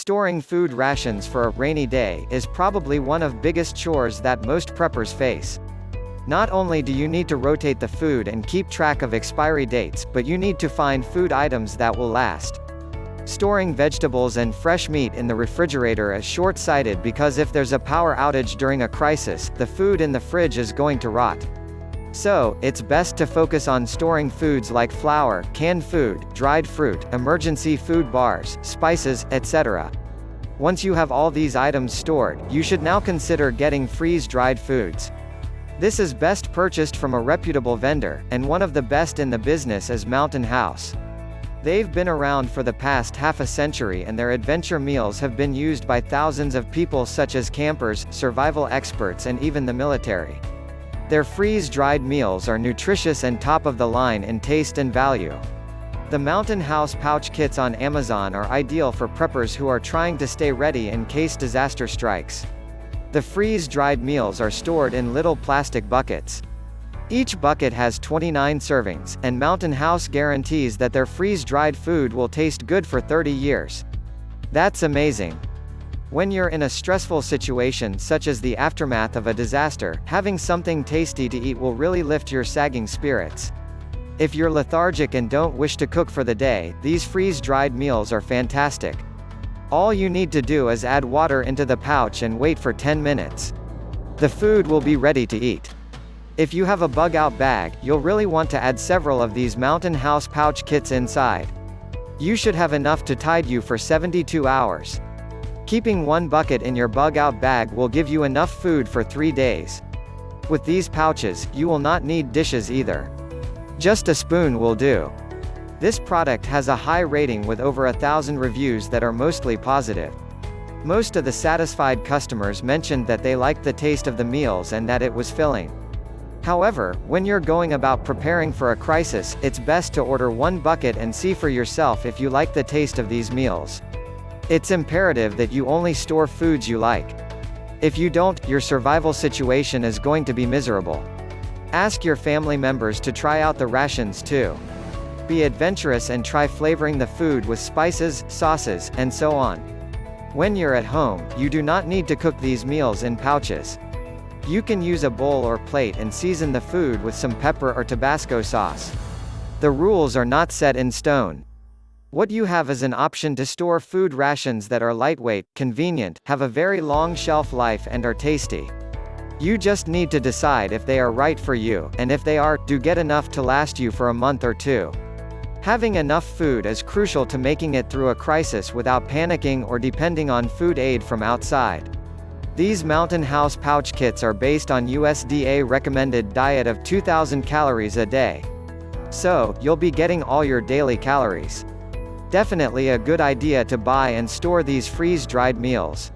Storing food rations for a rainy day is probably one of the biggest chores that most preppers face. Not only do you need to rotate the food and keep track of expiry dates, but you need to find food items that will last. Storing vegetables and fresh meat in the refrigerator is short-sighted because if there's a power outage during a crisis, the food in the fridge is going to rot. So, it's best to focus on storing foods like flour, canned food, dried fruit, emergency food bars, spices, etc. Once you have all these items stored, you should now consider getting freeze-dried foods. This is best purchased from a reputable vendor, and one of the best in the business is Mountain House. They've been around for the past half a century and their adventure meals have been used by thousands of people such as campers, survival experts and even the military. Their freeze-dried meals are nutritious and top of the line in taste and value. The Mountain House pouch kits on Amazon are ideal for preppers who are trying to stay ready in case disaster strikes. The freeze-dried meals are stored in little plastic buckets. Each bucket has 29 servings, and Mountain House guarantees that their freeze-dried food will taste good for 30 years. That's amazing. When you're in a stressful situation such as the aftermath of a disaster, having something tasty to eat will really lift your sagging spirits. If you're lethargic and don't wish to cook for the day, these freeze-dried meals are fantastic. All you need to do is add water into the pouch and wait for 10 minutes. The food will be ready to eat. If you have a bug-out bag, you'll really want to add several of these Mountain House pouch kits inside. You should have enough to tide you for 72 hours. Keeping one bucket in your bug-out bag will give you enough food for 3 days. With these pouches, you will not need dishes either. Just a spoon will do. This product has a high rating with over 1,000 reviews that are mostly positive. Most of the satisfied customers mentioned that they liked the taste of the meals and that it was filling. However, when you're going about preparing for a crisis, it's best to order one bucket and see for yourself if you like the taste of these meals. It's imperative that you only store foods you like. If you don't, your survival situation is going to be miserable. Ask your family members to try out the rations too. Be adventurous and try flavoring the food with spices, sauces, and so on. When you're at home, you do not need to cook these meals in pouches. You can use a bowl or plate and season the food with some pepper or Tabasco sauce. The rules are not set in stone. What you have is an option to store food rations that are lightweight, convenient, have a very long shelf life and are tasty. You just need to decide if they are right for you, and if they are, do get enough to last you for a month or two. Having enough food is crucial to making it through a crisis without panicking or depending on food aid from outside. These Mountain House pouch kits are based on USDA recommended diet of 2,000 calories a day. So, you'll be getting all your daily calories. Definitely a good idea to buy and store these freeze-dried meals.